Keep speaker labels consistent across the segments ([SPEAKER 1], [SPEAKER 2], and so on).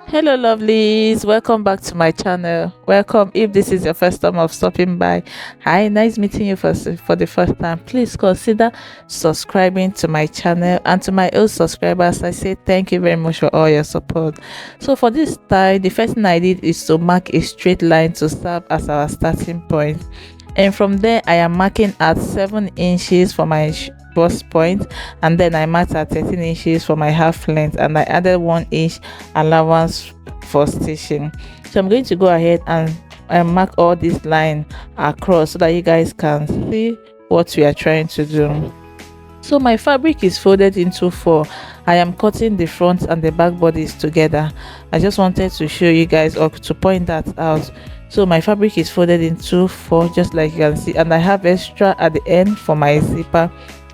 [SPEAKER 1] Hello lovelies, welcome back to my channel. Welcome if this is your first time of stopping by. Hi, nice meeting you for the first time. Please consider subscribing to my channel, and to my old subscribers I say thank you very much for all your support. So for this style, the first thing I did is to mark a straight line to serve as our starting point, and from there I am marking at 7 inches for my bust point, and then I marked at 13 inches for my half length, and I added 1 inch allowance for stitching. So I'm going to go ahead and mark all this line across so that you guys can see what we are trying to do. So my fabric is folded into four. I am cutting the front and the back bodies together. I just wanted to show you guys, or to point that out. So my fabric is folded into four, just like you can see, and I have extra at the end for my zipper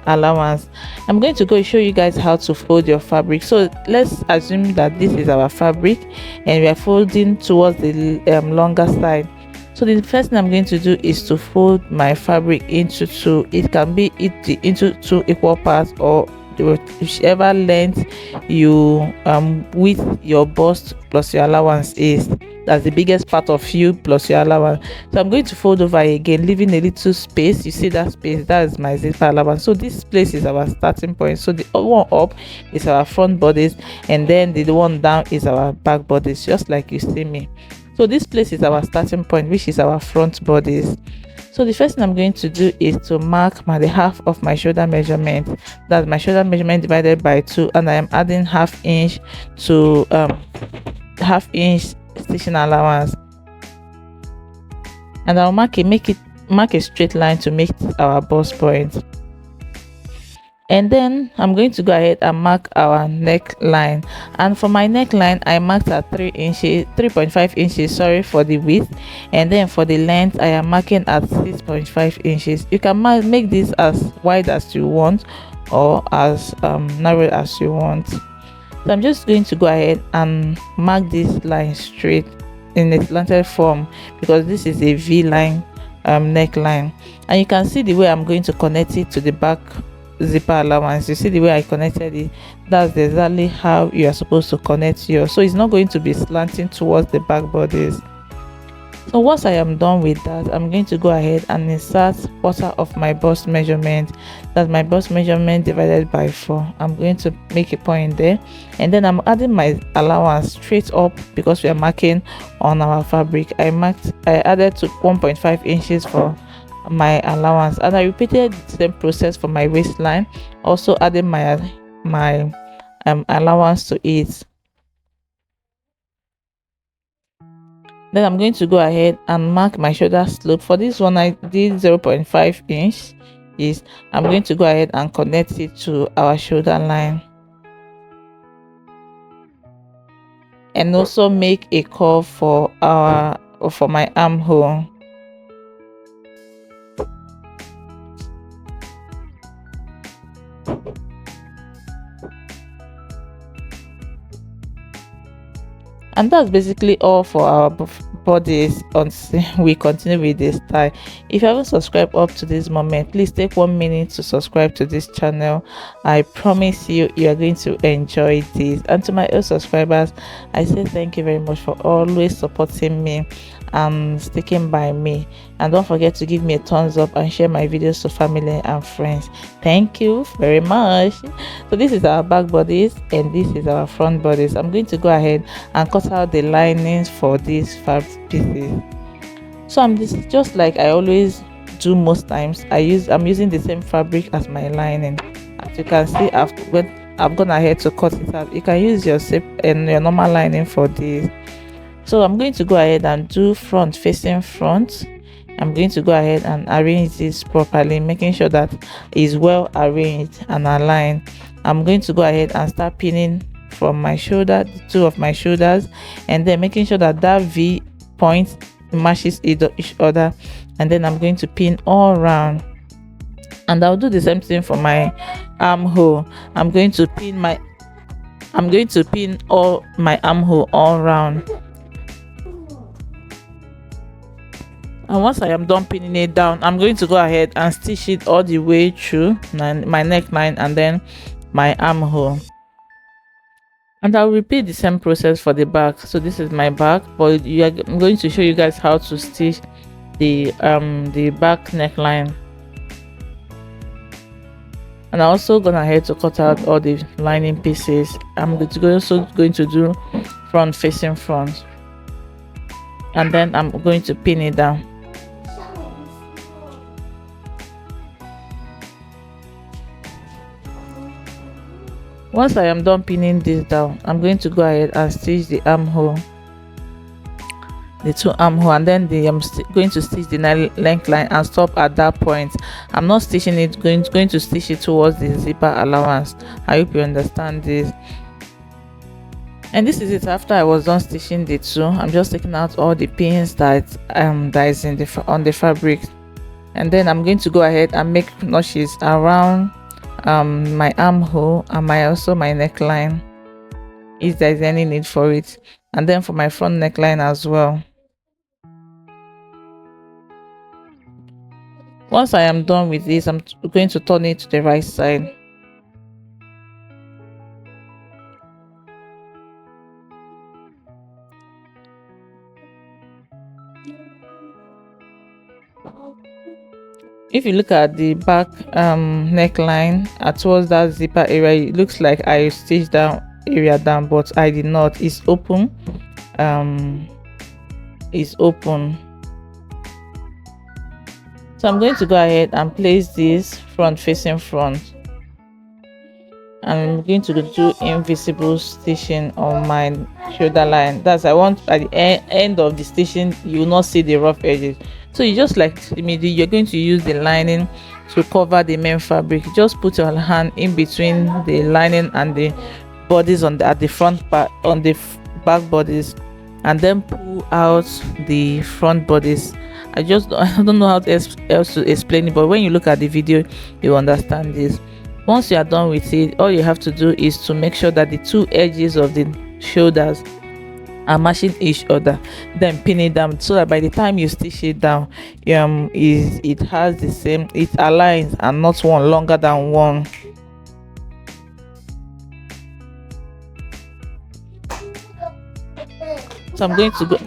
[SPEAKER 1] allowance. I'm going to go show you guys how to fold your fabric. So let's assume that this is our fabric and we are folding towards the longer side. So the first thing I'm going to do is to fold my fabric into two. It can be into two equal parts, or whichever length you with your bust plus your allowance is. That's the biggest part of you plus your allowance. So I'm going to fold over again, leaving a little space. You see that space? That is my zipper allowance. So this place is our starting point. So the one up is our front bodice, and then the one down is our back bodice, just like you see me. So this place is our starting point, which is our front bodice. So the first thing I'm going to do is to mark the half of my shoulder measurement. That's my shoulder measurement divided by 2, and I am adding half inch to half inch stitching allowance, and I'll mark a straight line to make our bust point. And then I'm going to go ahead and mark our neckline, and for my neckline I marked at 3.5 inches, sorry, for the width, and then for the length I am marking at 6.5 inches. You can make this as wide as you want, or as narrow as you want. So I'm just going to go ahead and mark this line straight in a slanted form, because this is a V line neckline, and you can see the way I'm going to connect it to the back zipper allowance. You see the way I connected it? That's exactly how you are supposed to connect yours. So it's not going to be slanting towards the back bodies. So once I am done with that, I'm going to go ahead and insert quarter of my bust measurement. That's my bust measurement divided by 4. I'm going to make a point there, and then I'm adding my allowance straight up, because we are marking on our fabric. I added to 1.5 inches for my allowance, and I repeated the same process for my waistline, also adding my allowance to it. Then I'm going to go ahead and mark my shoulder slope. For this one I did 0.5 inch. I'm going to go ahead and connect it to our shoulder line, and also make a curve for my armhole. And that's basically all for our bodies until we continue with this style. If you haven't subscribed up to this moment, please take 1 minute to subscribe to this channel. I promise you are going to enjoy this. And to my old subscribers, I say thank you very much for always supporting me and sticking by me. And don't forget to give me a thumbs up and share my videos to family and friends. Thank you very much. So this is our back bodice, and this is our front bodice. I'm going to go ahead and cut out the linings for these fabric pieces. So I'm just like I always do most times. I'm using the same fabric as my lining. As you can see, I've gone ahead to cut it out. You can use your zip and your normal lining for this. So I'm going to go ahead and do front facing front. I'm going to go ahead and arrange this properly, making sure that it's well arranged and aligned. I'm going to go ahead and start pinning from my shoulder, the two of my shoulders, and then making sure that V point matches each other, and then I'm going to pin all around. And I'll do the same thing for my armhole. I'm going to pin all my armhole all around. And once I am done pinning it down, I'm going to go ahead and stitch it all the way through my neckline and then my armhole. And I'll repeat the same process for the back. So this is my back, but I'm going to show you guys how to stitch the back neckline. And I'm also gonna ahead to cut out all the lining pieces. Also going to do front facing front, and then I'm going to pin it down. Once I am done pinning this down, I'm going to go ahead and stitch the armhole, the two armhole, and then I'm going to stitch the length line and stop at that point. I'm not stitching it, going to stitch it towards the zipper allowance. I hope you understand this. And this is it. After I was done stitching the two, I'm just taking out all the pins that is in on the fabric, and then I'm going to go ahead and make notches around my armhole and my neckline, if there's any need for it, and then for my front neckline as well. Once I am done with this, I'm going to turn it to the right side. If you look at the back neckline towards that zipper area, it looks like I stitched down area down, but I did not. It's open. It's open. So I'm going to go ahead and place this front facing front. I'm going to do invisible stitching on my shoulder line. That's I want at the end of the stitching you will not see the rough edges. So you just like immediately you're going to use the lining to cover the main fabric. Just put your hand in between the lining and the bodies at the front part, on the back bodies, and then pull out the front bodies. I don't know how else to explain it, but when you look at the video you understand this. Once you are done with it, all you have to do is to make sure that the two edges of the shoulders are matching each other, then pin it down so that by the time you stitch it down, it has the same, it aligns and not one longer than one. So I'm going to go.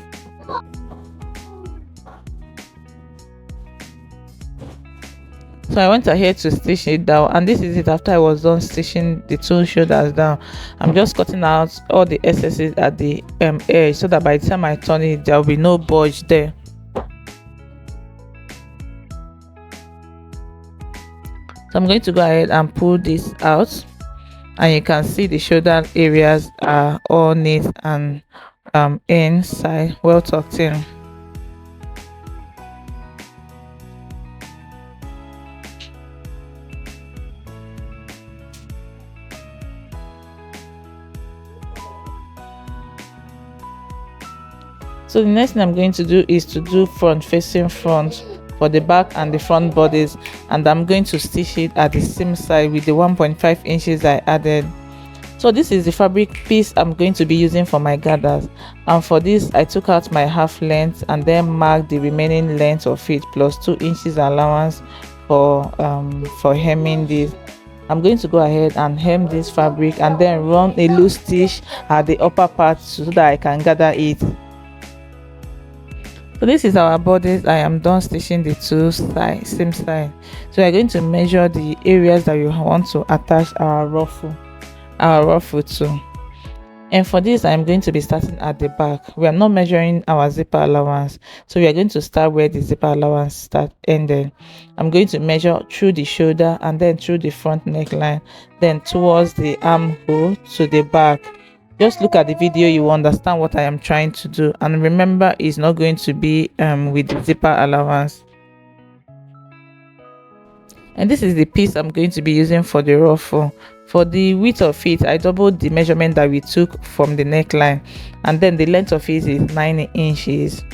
[SPEAKER 1] So I went ahead to stitch it down, and this is it. After I was done stitching the two shoulders down, I'm just cutting out all the excesses at the edge so that by the time I turn it there will be no bulge there. So I'm going to go ahead and pull this out, and you can see the shoulder areas are all neat and inside well tucked in. So the next thing I'm going to do is to do front facing front for the back and the front bodies, and I'm going to stitch it at the seam side with the 1.5 inches I added. So this is the fabric piece I'm going to be using for my gathers, and for this I took out my half length and then marked the remaining length of it plus 2 inches allowance for hemming this. I'm going to go ahead and hem this fabric and then run a loose stitch at the upper part so that I can gather it. So this is our bodice. I am done stitching the two same side. So we're going to measure the areas that we want to attach our ruffle to. And for this I'm going to be starting at the back. We are not measuring our zipper allowance, so we are going to start where the zipper allowance ended. I'm going to measure through the shoulder and then through the front neckline, then towards the armhole to the back. Just look at the video, you will understand what I am trying to do, and remember it's not going to be with the zipper allowance. And this is the piece I'm going to be using for the ruffle. For the width of it, I doubled the measurement that we took from the neckline, and then the length of it is 9 inches. So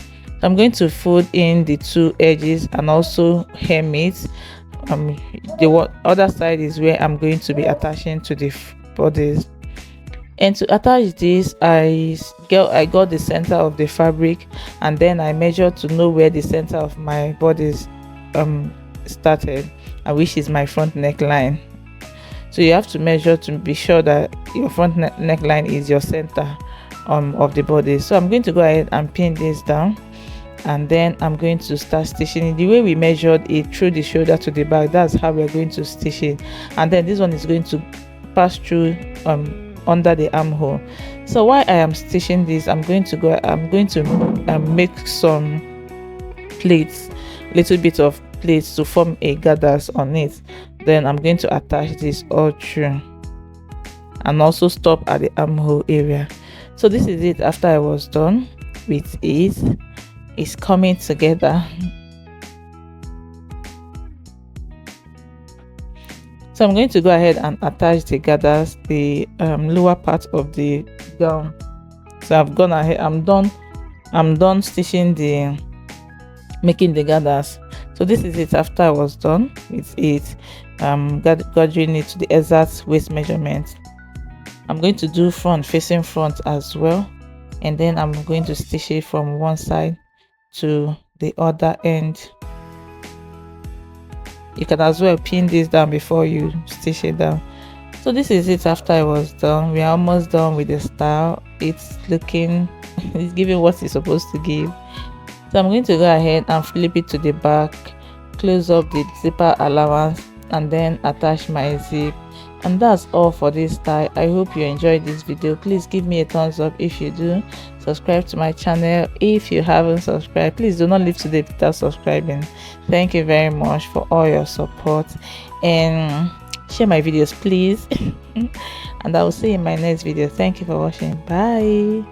[SPEAKER 1] I'm going to fold in the two edges and also hem it. The other side is where I'm going to be attaching to the bodies. And to attach this, I got the center of the fabric, and then I measured to know where the center of my bodice started, which is my front neckline. So you have to measure to be sure that your front neckline is your center of the body. So I'm going to go ahead and pin this down, and then I'm going to start stitching it the way we measured it, through the shoulder to the back. That's how we're going to stitch it. And then this one is going to pass through under the armhole. So while I am stitching this, I'm going to make some plates, little bit of plates to form a gathers on it. Then I'm going to attach this all through and also stop at the armhole area. So this is it after I was done with it. It's coming together. So I'm going to go ahead and attach the gathers, the lower part of the gown. So I've gone ahead, I'm done stitching making the gathers. So this is it after I was done with it, gathering it to the exact waist measurement. I'm going to do front facing front as well, and then I'm going to stitch it from one side to the other end. You can as well pin this down before you stitch it down. So this is it after I was done. We are almost done with the style. It's looking it's giving what it's supposed to give. So I'm going to go ahead and flip it to the back, close up the zipper allowance, and then attach my zip. And that's all for this style. I hope you enjoyed this video. Please give me a thumbs up if you do. Subscribe to my channel if you haven't subscribed. Please do not leave today without subscribing. Thank you very much for all your support, and share my videos please. And I will see you in my next video. Thank you for watching. Bye.